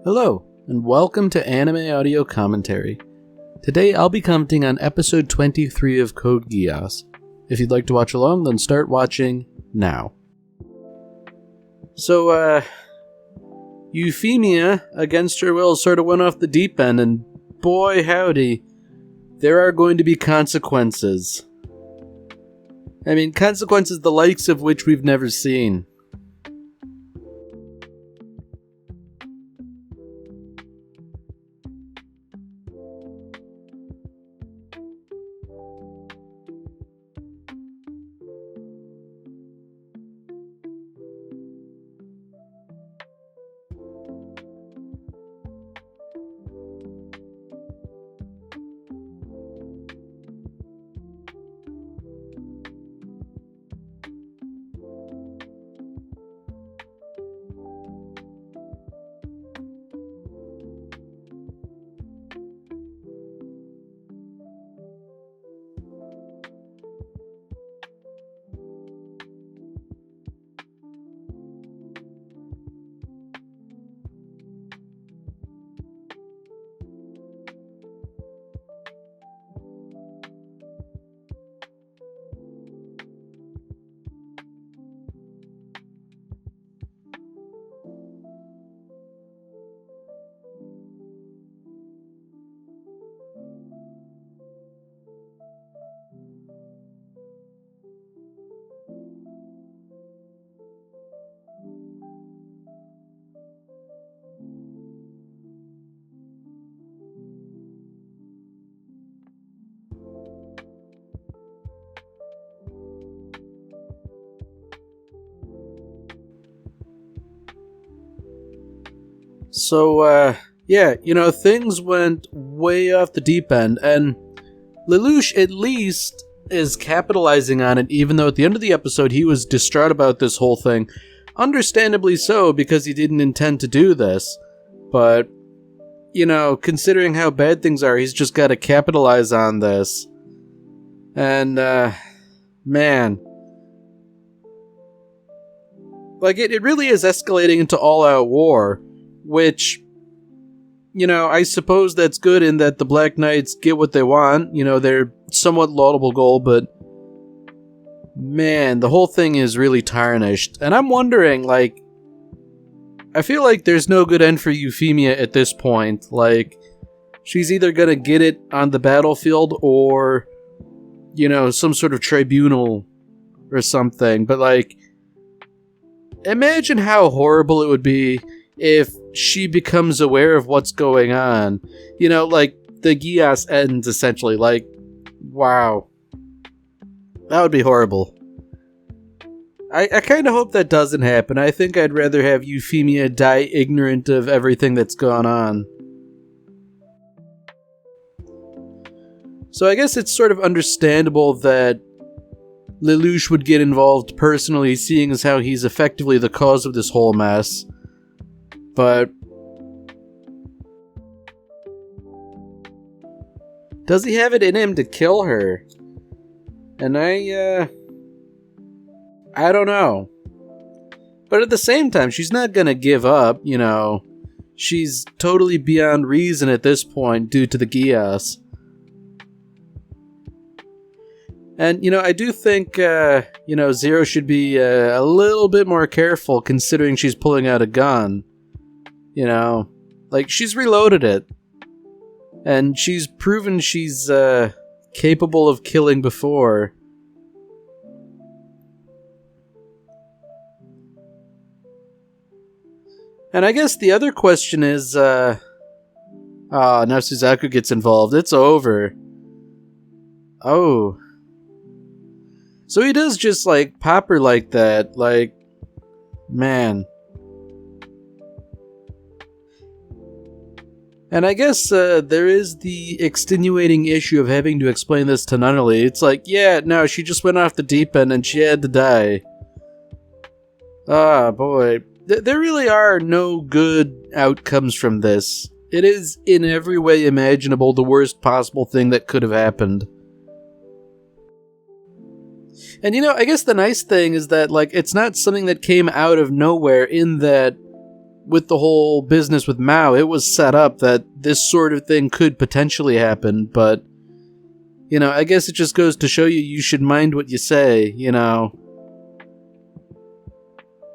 Hello, and welcome to Anime Audio Commentary. Today I'll be commenting on episode 23 of Code Geass. If you'd like to watch along, then start watching now. So, Euphemia, against her will, sort of went off the deep end, and boy howdy, there are going to be consequences. I mean, consequences the likes of which we've never seen. So, things went way off the deep end, and Lelouch at least is capitalizing on it, even though at the end of the episode he was distraught about this whole thing. Understandably so, because he didn't intend to do this. But, considering how bad things are, he's just got to capitalize on this. And, man. Like, it really is escalating into all-out war. Which, I suppose that's good in that the Black Knights get what they want. They're somewhat laudable goal, but man, the whole thing is really tarnished. And I'm wondering, I feel like there's no good end for Euphemia at this point. She's either gonna get it on the battlefield or, some sort of tribunal or something. But, imagine how horrible it would be if she becomes aware of what's going on. The Geass ends, essentially. Wow. That would be horrible. I kind of hope that doesn't happen. I think I'd rather have Euphemia die ignorant of everything that's gone on. So I guess it's sort of understandable that Lelouch would get involved personally, seeing as how he's effectively the cause of this whole mess. But does he have it in him to kill her? And I don't know. But at the same time, she's not gonna give up, She's totally beyond reason at this point due to the Geass. And, I do think, Zero should be a little bit more careful considering she's pulling out a gun. She's reloaded it. And she's proven she's capable of killing before. And I guess the other question is, now Suzaku gets involved. It's over. Oh. So he does just, pop her like that. Man. And I guess there is the extenuating issue of having to explain this to Nunnally. It's no, she just went off the deep end and she had to die. Ah, boy. There really are no good outcomes from this. It is, in every way imaginable, the worst possible thing that could have happened. And I guess the nice thing is that, it's not something that came out of nowhere, in that with the whole business with Mao, it was set up that this sort of thing could potentially happen, but, you know, I guess it just goes to show you should mind what you say, you know.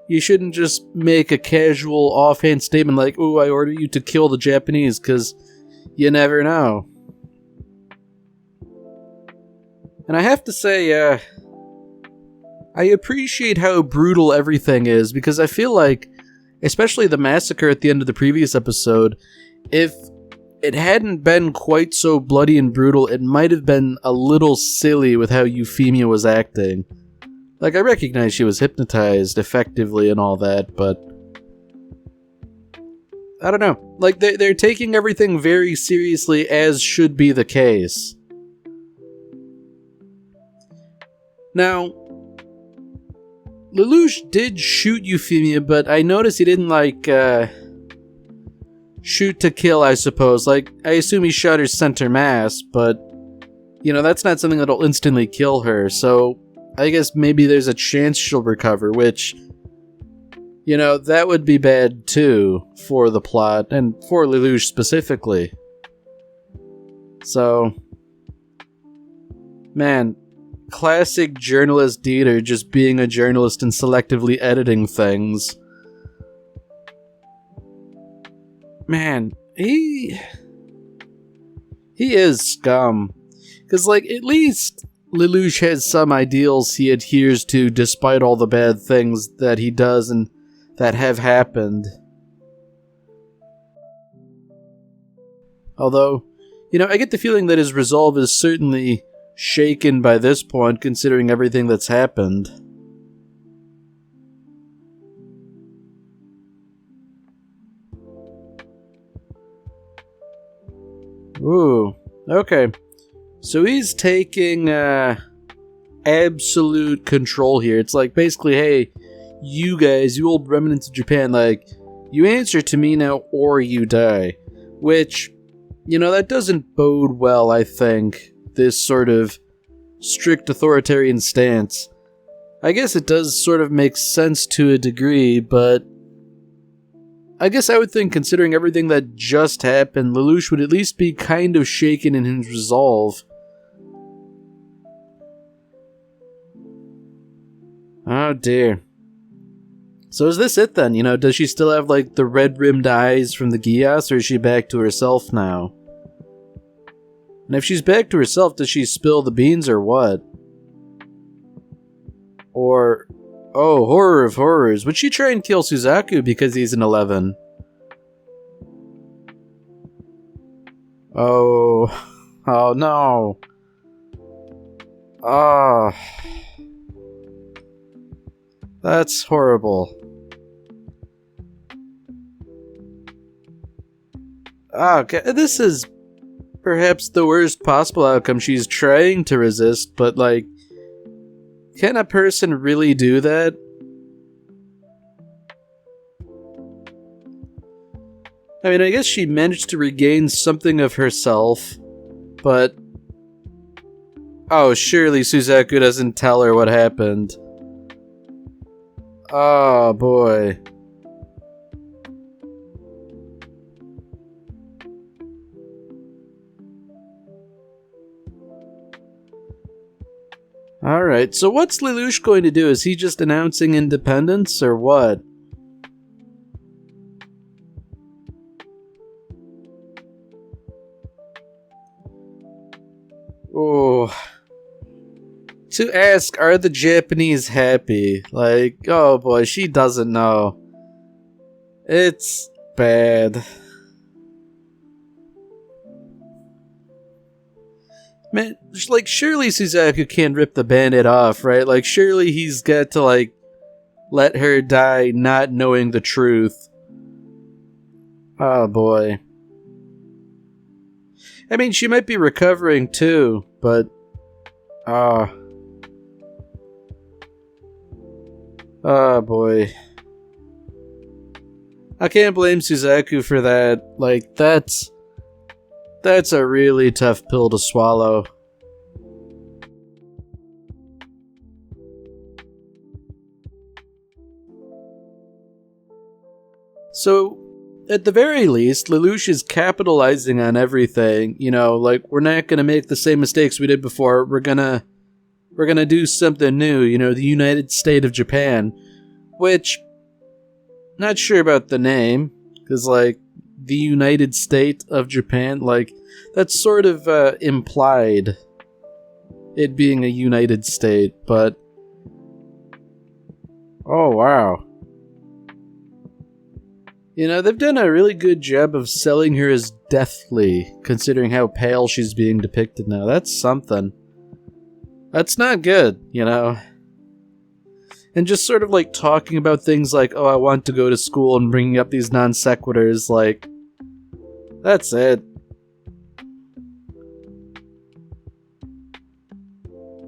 You shouldn't just make a casual, offhand statement like, "Ooh, I order you to kill the Japanese," because you never know. And I have to say, I appreciate how brutal everything is, because I feel like, especially the massacre at the end of the previous episode, if it hadn't been quite so bloody and brutal, it might have been a little silly with how Euphemia was acting. Like, I recognize she was hypnotized effectively and all that, but I don't know. Like, they're taking everything very seriously, as should be the case. Now, Lelouch did shoot Euphemia, but I noticed he didn't, like, shoot to kill, I suppose. Like, I assume he shot her center mass, but, you know, that's not something that'll instantly kill her, so I guess maybe there's a chance she'll recover, which, you know, that would be bad too for the plot, and for Lelouch specifically. So, man, classic journalist Dieter just being a journalist and selectively editing things. Man, he is scum. Because, like, at least Lelouch has some ideals he adheres to despite all the bad things that he does and that have happened. Although, you know, I get the feeling that his resolve is certainly shaken by this point, considering everything that's happened. Ooh, okay. So he's taking absolute control here. It's like, basically, hey, you guys, you old remnants of Japan, like, you answer to me now or you die. Which, you know, that doesn't bode well, I think, this sort of strict authoritarian stance. I guess it does sort of make sense to a degree, but I guess I would think, considering everything that just happened, Lelouch would at least be kind of shaken in his resolve. Oh dear. So is this it then? You know, does she still have, like, the red-rimmed eyes from the Geass, or is she back to herself now? And if she's back to herself, does she spill the beans or what? Or, oh, horror of horrors, would she try and kill Suzaku because he's an 11? Oh, oh no. Ah. That's horrible. Ah, okay. This is perhaps the worst possible outcome. She's trying to resist, but, like, can a person really do that? I mean, I guess she managed to regain something of herself, but... oh, surely Suzaku doesn't tell her what happened. Oh, boy. Alright, so what's Lelouch going to do? Is he just announcing independence, or what? Oh. To ask, are the Japanese happy? Like, oh boy, she doesn't know. It's bad. Man, like, surely Suzaku can't rip the Band-Aid off, right? Like, surely he's got to, like, let her die not knowing the truth. Oh boy. I mean, she might be recovering too, but... oh boy. I can't blame Suzaku for that. Like, that's a really tough pill to swallow. So, at the very least, Lelouch is capitalizing on everything. You know, like, we're not going to make the same mistakes we did before. We're gonna do something new, you know, the United State of Japan. Which, not sure about the name, because, like, the United State of Japan, like, that's sort of implied, it being a United State, but... Oh, wow. You know, they've done a really good job of selling her as deathly, considering how pale she's being depicted now. That's something. That's not good, you know? And just sort of, like, talking about things like, oh, I want to go to school, and bringing up these non sequiturs, like... That's it.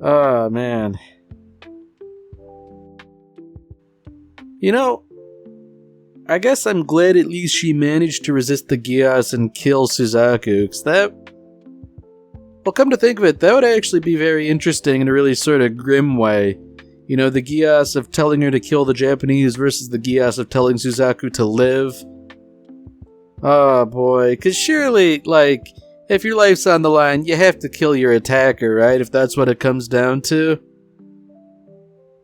Oh, man. You know, I guess I'm glad at least she managed to resist the Geass and kill Suzaku, because that... Well, come to think of it, that would actually be very interesting in a really sort of grim way. You know, the Geass of telling her to kill the Japanese versus the Geass of telling Suzaku to live. Oh boy, because surely, like, if your life's on the line, you have to kill your attacker, right? If that's what it comes down to.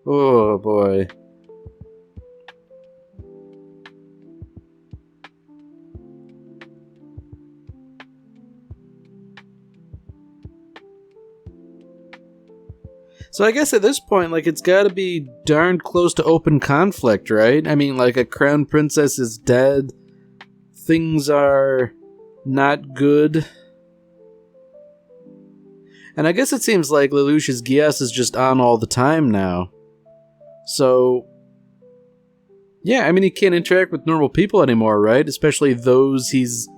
Oh boy. So I guess at this point, like, it's gotta be darn close to open conflict, right? I mean, like, a crown princess is dead. Things are not good. And I guess it seems like Lelouch's Geass is just on all the time now. So... yeah, I mean, he can't interact with normal people anymore, right? Especially those he's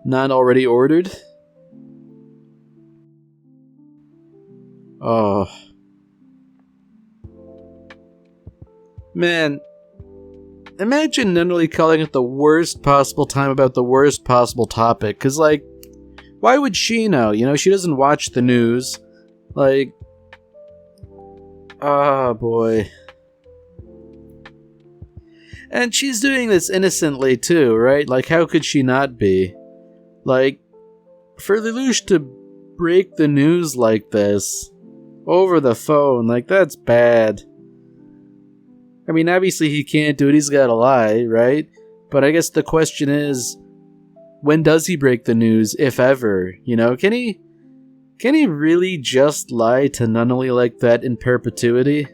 not already ordered. Oh... Man, imagine Nunnally calling it the worst possible time about the worst possible topic, because, like, why would she know? You know, she doesn't watch the news. Like, oh boy. And she's doing this innocently too, right? Like, how could she not be? Like, for Lelouch to break the news like this, over the phone, like, that's bad. I mean, obviously he can't do it, he's gotta lie, right? But I guess the question is, when does he break the news, if ever? You know, can he really just lie to Nunnally like that in perpetuity?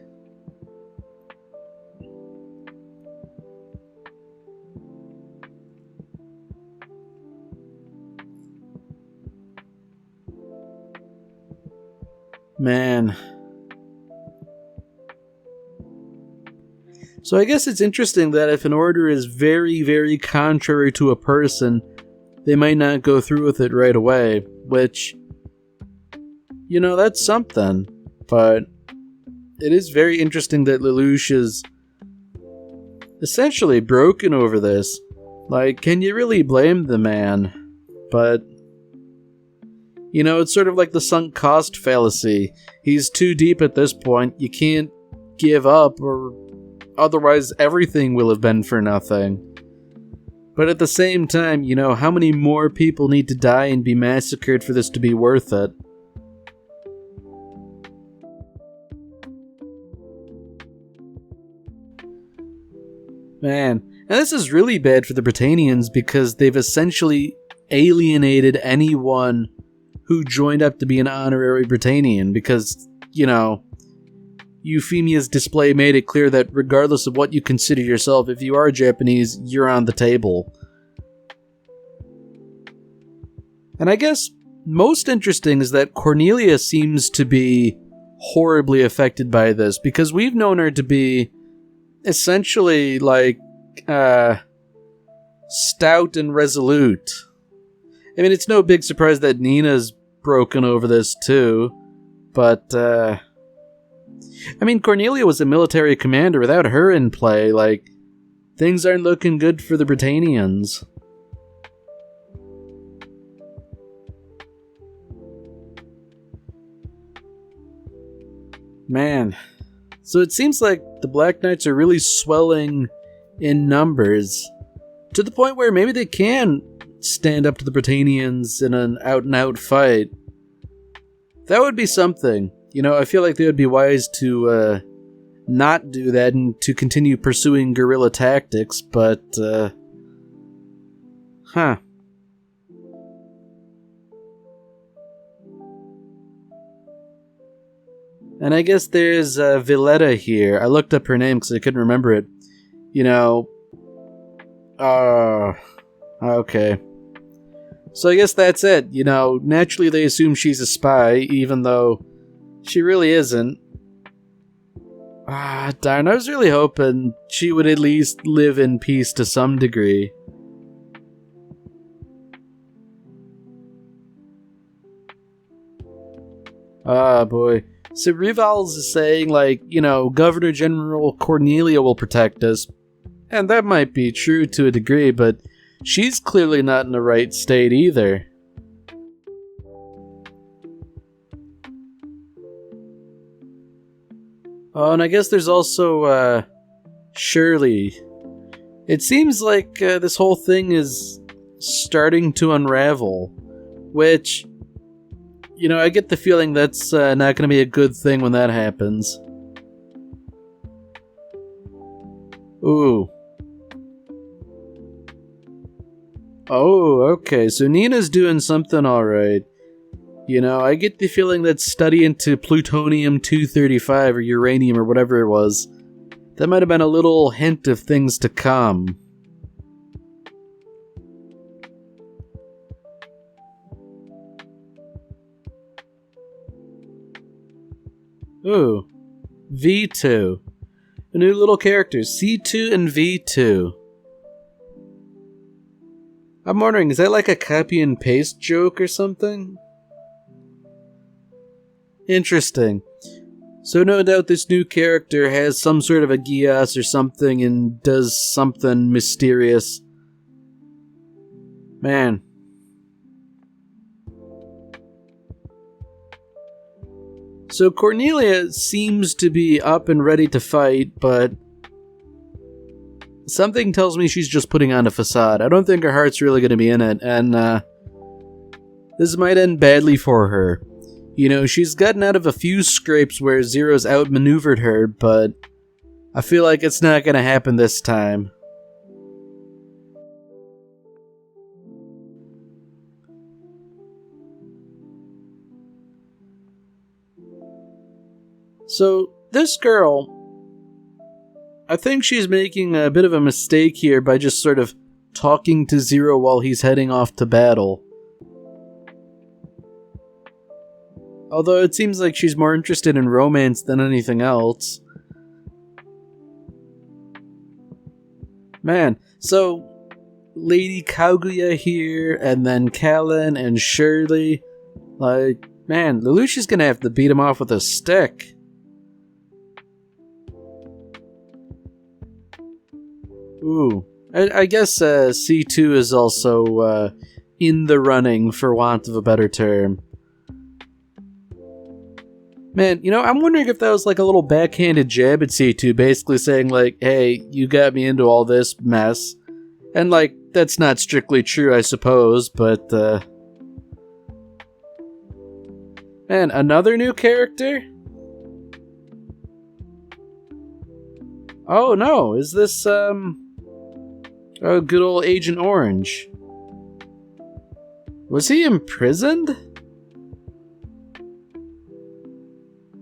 Man. So I guess it's interesting that if an order is very, very contrary to a person, they might not go through with it right away, which, you know, that's something. But it is very interesting that Lelouch is essentially broken over this. Like, can you really blame the man? But, you know, it's sort of like the sunk cost fallacy. He's too deep at this point, you can't give up, or otherwise everything will have been for nothing. But at the same time, you know, how many more people need to die and be massacred for this to be worth it? Man, and this is really bad for the Britannians because they've essentially alienated anyone who joined up to be an honorary Britannian because, you know, Euphemia's display made it clear that regardless of what you consider yourself, if you are Japanese, you're on the table. And I guess most interesting is that Cornelia seems to be horribly affected by this, because we've known her to be essentially, like, stout and resolute. I mean, it's no big surprise that Nina's broken over this too, but, I mean, Cornelia was a military commander. Without her in play, like, things aren't looking good for the Britannians. Man. So it seems like the Black Knights are really swelling in numbers. To the point where maybe they can stand up to the Britannians in an out-and-out fight. That would be something. I feel like they would be wise to not do that and to continue pursuing guerrilla tactics, but, huh. And I guess there's Villetta here. I looked up her name because I couldn't remember it. Okay. So I guess that's it. Naturally they assume she's a spy, even though she really isn't. Darn, I was really hoping she would at least live in peace to some degree. Boy. So Rivals is saying, Governor General Cornelia will protect us. And that might be true to a degree, but she's clearly not in the right state either. Oh, and I guess there's also, Shirley. It seems like this whole thing is starting to unravel, which, I get the feeling that's not going to be a good thing when that happens. Ooh. Oh, okay, so Nina's doing something alright. I get the feeling that study into plutonium-235 or uranium or whatever it was, that might have been a little hint of things to come. Ooh. V2. A new little character, C2 and V2. I'm wondering, is that like a copy and paste joke or something? Interesting. So no doubt this new character has some sort of a Geass or something and does something mysterious. Man. So Cornelia seems to be up and ready to fight, but something tells me she's just putting on a facade. I don't think her heart's really going to be in it, and this might end badly for her. She's gotten out of a few scrapes where Zero's outmaneuvered her, but I feel like it's not going to happen this time. So, this girl, I think she's making a bit of a mistake here by just sort of talking to Zero while he's heading off to battle. Although it seems like she's more interested in romance than anything else. Man, so Lady Kaguya here, and then Callan and Shirley. Man, Lelouch's gonna have to beat him off with a stick. Ooh. I guess C2 is also in the running, for want of a better term. Man, I'm wondering if that was like a little backhanded jab at C2, basically saying hey, you got me into all this mess. And that's not strictly true, I suppose, but man, another new character? Oh no, is this good old Agent Orange? Was he imprisoned?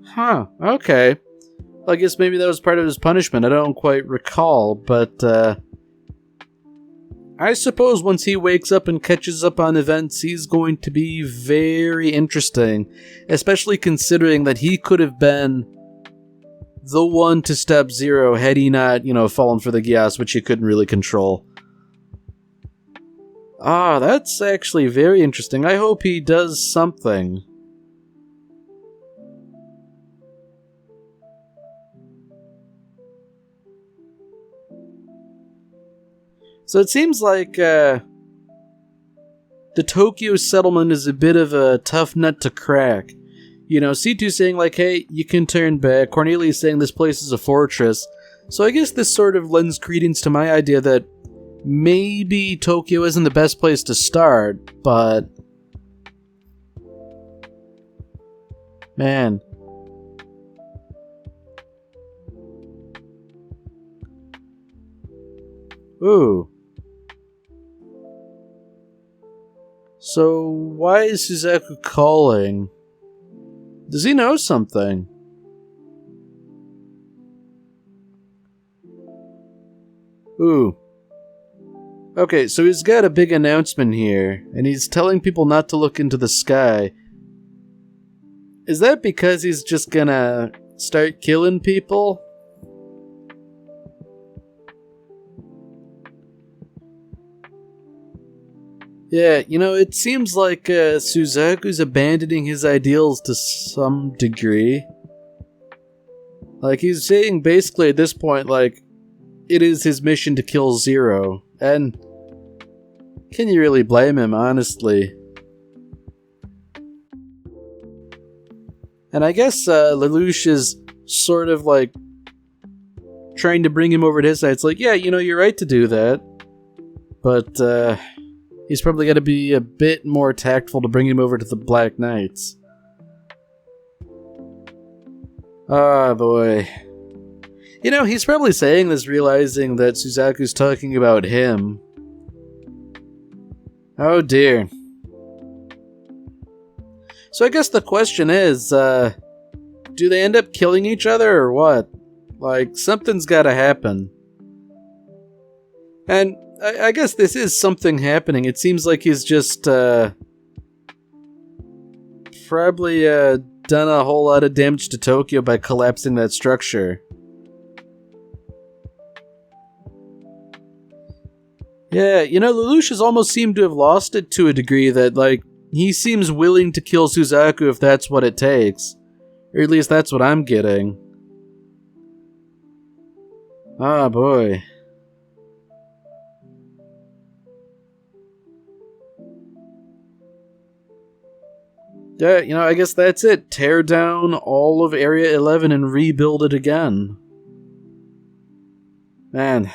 Huh, okay. Well, I guess maybe that was part of his punishment. I don't quite recall, but I suppose once he wakes up and catches up on events, he's going to be very interesting, especially considering that he could have been the one to stop Zero had he not, fallen for the Geass, which he couldn't really control. That's actually very interesting. I hope he does something. So it seems like the Tokyo settlement is a bit of a tough nut to crack. C2 saying hey, you can turn back. Cornelia saying this place is a fortress. So I guess this sort of lends credence to my idea that maybe Tokyo isn't the best place to start, but... man. Ooh. So, why is Suzaku calling? Does he know something? Ooh. Okay, so he's got a big announcement here, and he's telling people not to look into the sky. Is that because he's just gonna start killing people? Yeah, you know, it seems like Suzaku's abandoning his ideals to some degree. Like, he's saying basically at this point, like, it is his mission to kill Zero. And can you really blame him, honestly? And I guess Lelouch is sort of like trying to bring him over to his side. It's like, yeah, you know, you're right to do that. But he's probably got to be a bit more tactful to bring him over to the Black Knights. Ah, boy. You know, he's probably saying this realizing that Suzaku's talking about him. Oh dear. So I guess the question is, do they end up killing each other or what? Like, something's gotta happen. And I guess this is something happening. It seems like he's just, probably, done a whole lot of damage to Tokyo by collapsing that structure. Yeah, you know, Lelouch has almost seemed to have lost it to a degree that, like, he seems willing to kill Suzaku if that's what it takes. Or at least that's what I'm getting. Ah, boy. Yeah, you know, I guess that's it. Tear down all of Area 11 and rebuild it again. Man.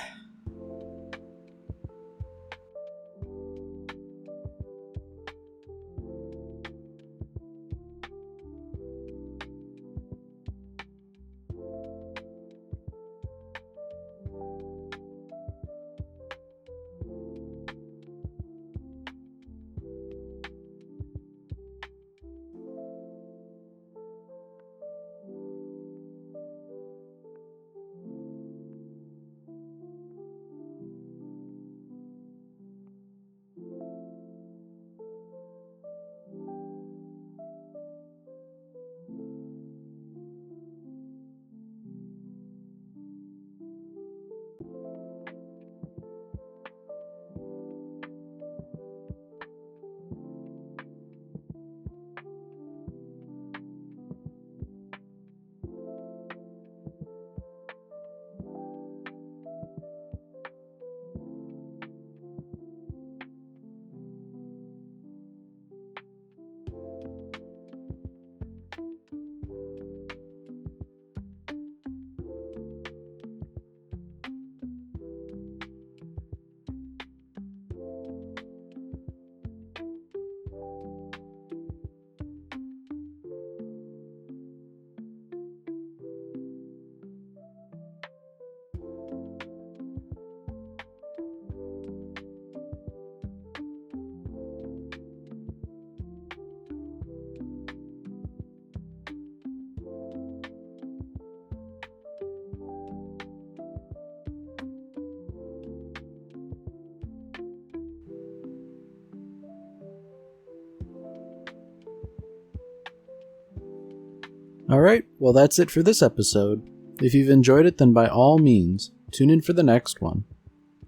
Alright, well that's it for this episode. If you've enjoyed it, then by all means, tune in for the next one.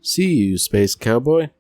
See you, Space Cowboy.